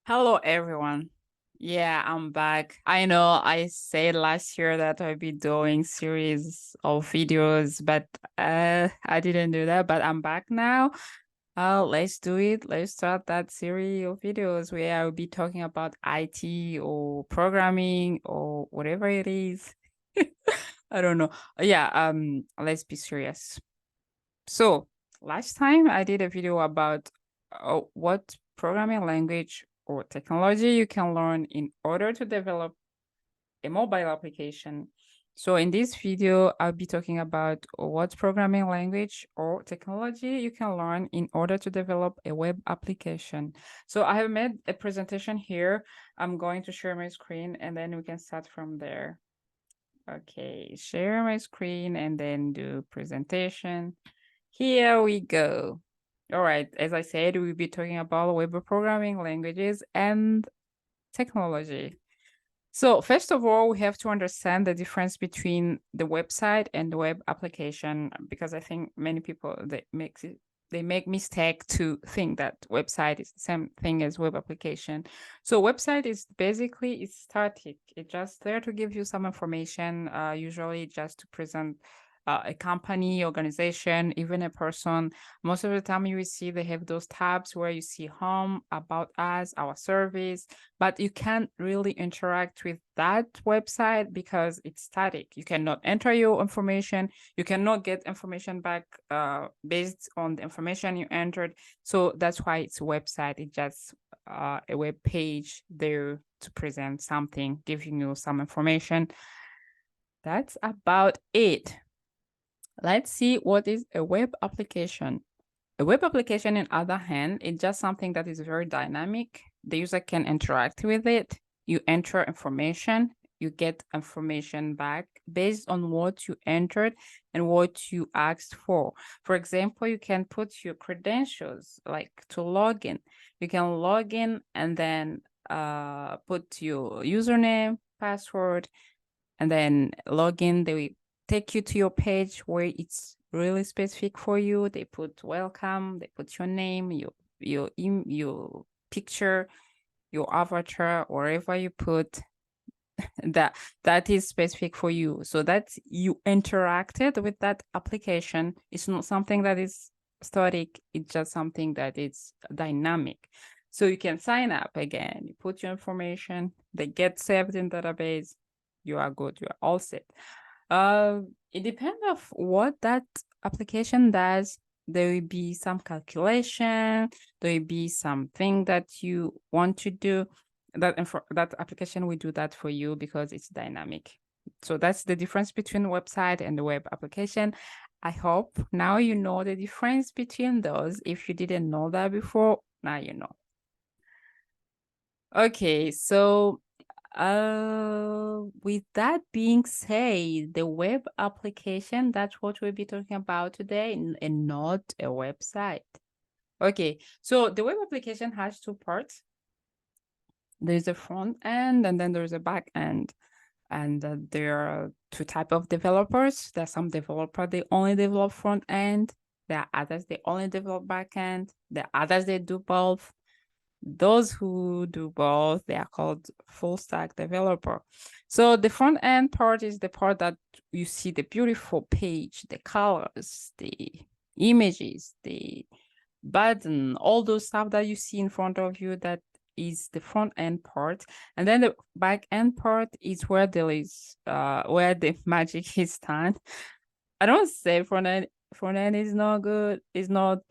Hello, everyone. Yeah, I'm back. I know I said last year that I'd be doing series of videos, but I didn't do that. But I'm back now. Let's do it. Let's start that series of videos where I'll be talking about IT or programming or whatever it is. I don't know. Yeah, let's be serious. So last time I did a video about what programming language or technology you can learn in order to develop a mobile application. So in this video, I'll be talking about what programming language or technology you can learn in order to develop a web application. So I have made a presentation here. I'm going to share my screen and then we can start from there. Okay, share my screen and then do presentation. Here we go. All right, as I said, we'll be talking about web programming languages and technology. So first of all, we have to understand the difference between the website and the web application, because I think many people they make mistake to think that website is the same thing as web application. So website is basically it's static. It's just there to give you some information, usually just to present a company, organization, even a person. Most of the time you will see they have those tabs where you see home, about us, our service, but you can't really interact with that website because it's static. You cannot enter your information. You cannot get information back based on the information you entered. So that's why it's a website. It's just a web page there to present something, giving you some information. That's about it. Let's see what is a web application. A web application, on the other hand, is just something that is very dynamic. The user can interact with it. You enter information, you get information back based on what you entered and what you asked for. For example, you can put your credentials, like to log in. You can log in and then put your username, password, and then log in. They will take you to your page where it's really specific for you. They put welcome, they put your name, your picture, your avatar, wherever you put that is specific for you. So that you interacted with that application. It's not something that is static, it's just something that is dynamic. So you can sign up again, you put your information, they get saved in database, you are good, you are all set. It depends of what that application does. There will be some calculation, there will be something that you want to do. That application will do that for you because it's dynamic. So that's the difference between website and the web application. I hope now you know the difference between those. If you didn't know that before, now you know. Okay, so with that being said, the web application, that's what we'll be talking about today, and not a website. Okay, so the web application has two parts. There's a front end and then there's a back end. And there are two types of developers. There are some developers, they only develop front end. There are others, they only develop back end. There are others, they do both. Those who do both, they are called full stack developer. So the front end part is the part that you see the beautiful page, the colors, the images, the button, all those stuff that you see in front of you, that is the front end part. And then the back end part is where there is where the magic is done. I don't say front end is not good, is not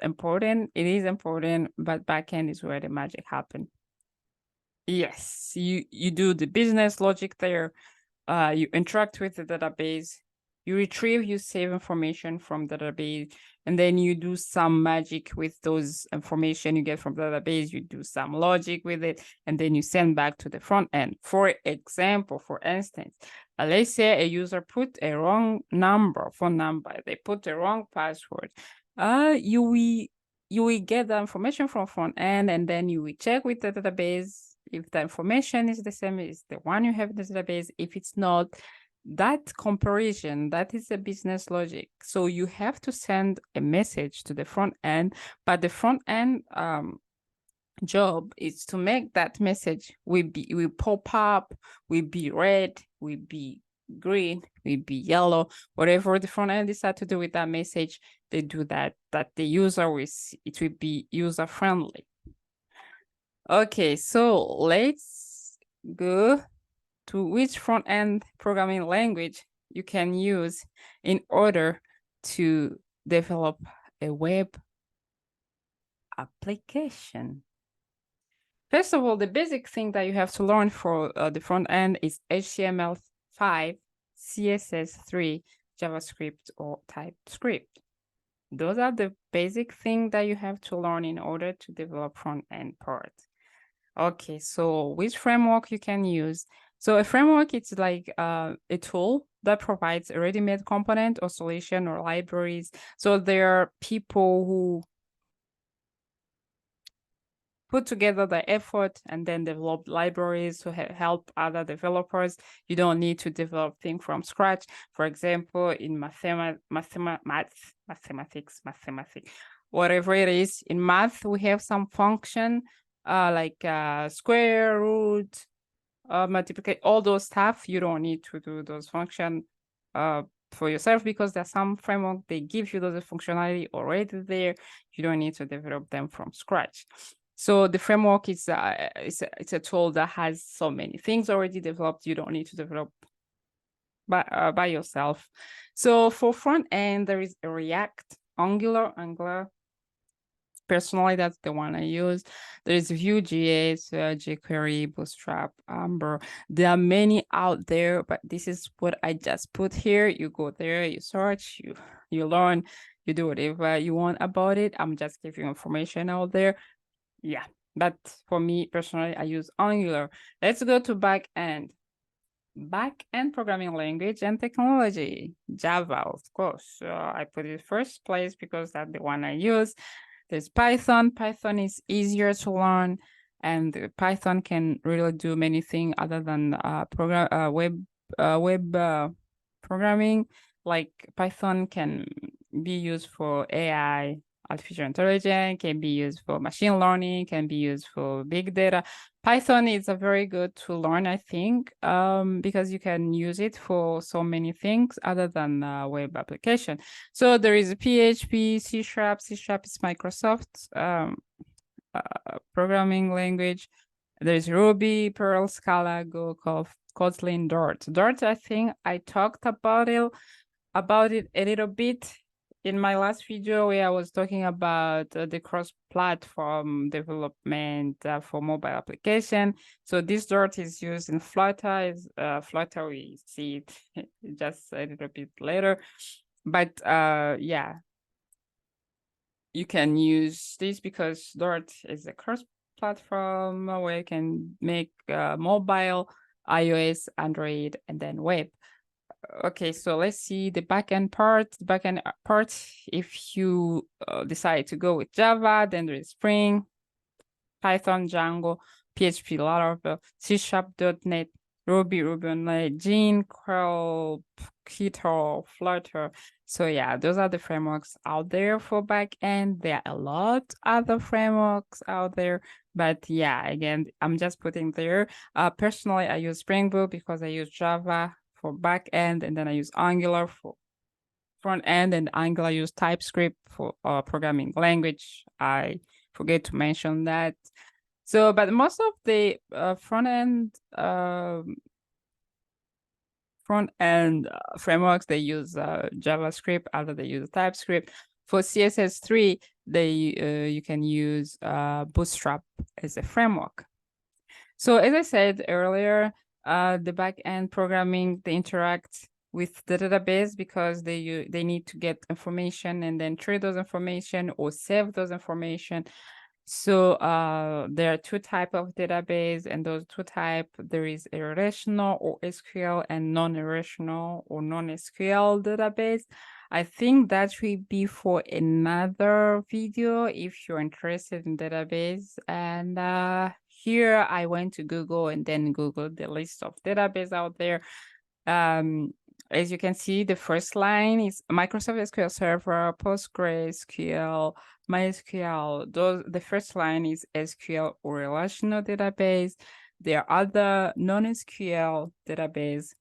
important. It is important, but backend is where the magic happens. Yes, you do the business logic there. You interact with the database. You retrieve, you save information from the database, and then you do some magic with those information you get from the database. You do some logic with it, and then you send back to the front end. For example, for instance, let's say a user put a wrong phone number, they put the wrong password. You will get the information from front end, and then you will check with the database if the information is the same as the one you have in the database. If it's not, that comparison, that is a business logic. So you have to send a message to the front end, but the front end job is to make that message will pop up, will be red, will be green, will be yellow, whatever the front end decide to do with that message, they do that the user will see, it will be user friendly. Okay, so let's go to which front end programming language you can use in order to develop a web application. First of all, the basic thing that you have to learn for the front end is HTML5, CSS3, JavaScript, or TypeScript. Those are the basic things that you have to learn in order to develop front end part. Okay, so which framework you can use? So a framework, it's like a tool that provides a ready-made component or solution or libraries. So there are people who put together the effort and then develop libraries to help other developers. You don't need to develop things from scratch. For example, in mathematics, whatever it is, in math, we have some function like square root, multiplicate, all those stuff. You don't need to do those function for yourself because there's some framework, they give you those functionality already there. You don't need to develop them from scratch. So the framework is it's a tool that has so many things already developed. You don't need to develop by yourself. So for front end, there is a React, Angular. Personally, that's the one I use. There is Vue.js, jQuery, Bootstrap, Ember. There are many out there, but this is what I just put here. You go there, you search, you learn, you do whatever you want about it. I'm just giving information out there. Yeah, but for me personally, I use Angular. Let's go to backend. Backend programming language and technology. Java, of course. I put it first place because that's the one I use. There's Python. Python is easier to learn, and Python can really do many things other than web programming. Like Python can be used for AI, artificial intelligence, can be used for machine learning, can be used for big data. Python is a very good to learn, I think, because you can use it for so many things other than web application. So there is a PHP, C#. C# is Microsoft's programming language. There's Ruby, Perl, Scala, Go, Kotlin, Dart. Dart, I think I talked about it a little bit in my last video where I was talking about the cross-platform development for mobile application. So this Dart is used in Flutter. Flutter, we see it just a little bit later. But yeah, you can use this because Dart is a cross-platform where you can make mobile, iOS, Android, and then web. Okay, so let's see the backend part. The backend part, if you decide to go with Java, then there is Spring, Python, Django, PHP, Laravel, C#, .NET, Ruby, Ruby on Rails, Gene, Curl, Kito, Flutter. So yeah, those are the frameworks out there for backend. There are a lot other frameworks out there, but yeah, again, I'm just putting there. Personally, I use Spring Boot because I use Java for backend, and then I use Angular for front end, and Angular use TypeScript for programming language. I forget to mention that. So, but most of the front end frameworks, they use JavaScript, other they use TypeScript. For CSS3, you can use Bootstrap as a framework. So as I said earlier, the backend programming, they interact with the database because they need to get information and then trade those information or save those information. So there are two types of database, and those two types, there is a relational or SQL and non-relational or non-SQL database. I think that will be for another video if you're interested in database. And here I went to Google and then Googled the list of database out there. As you can see, the first line is Microsoft SQL Server, PostgreSQL, MySQL, the first line is SQL or relational database. There are other non-SQL database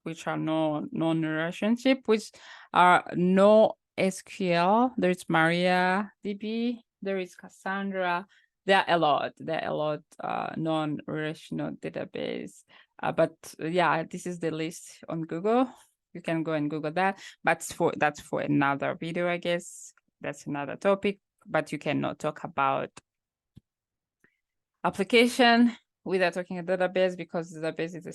which are non-relationship, which are no SQL. There's MariaDB, there is Cassandra. There are a lot non-relational database. But yeah, this is the list on Google. You can go and Google that. But that's for another video, I guess. That's another topic. But you cannot talk about application without talking a database, because the database is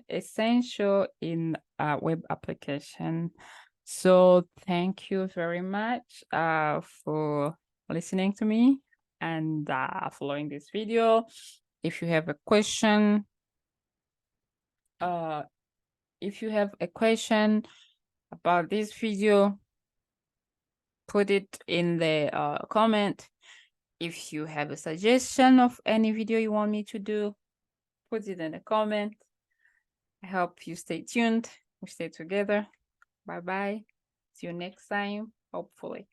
essential in a web application. So thank you very much for listening to me and following this video. If you have a question, about this video, put it in the comment. If you have a suggestion of any video you want me to do, put it in the comment. I hope you stay tuned. We stay together. Bye-bye. See you next time, hopefully.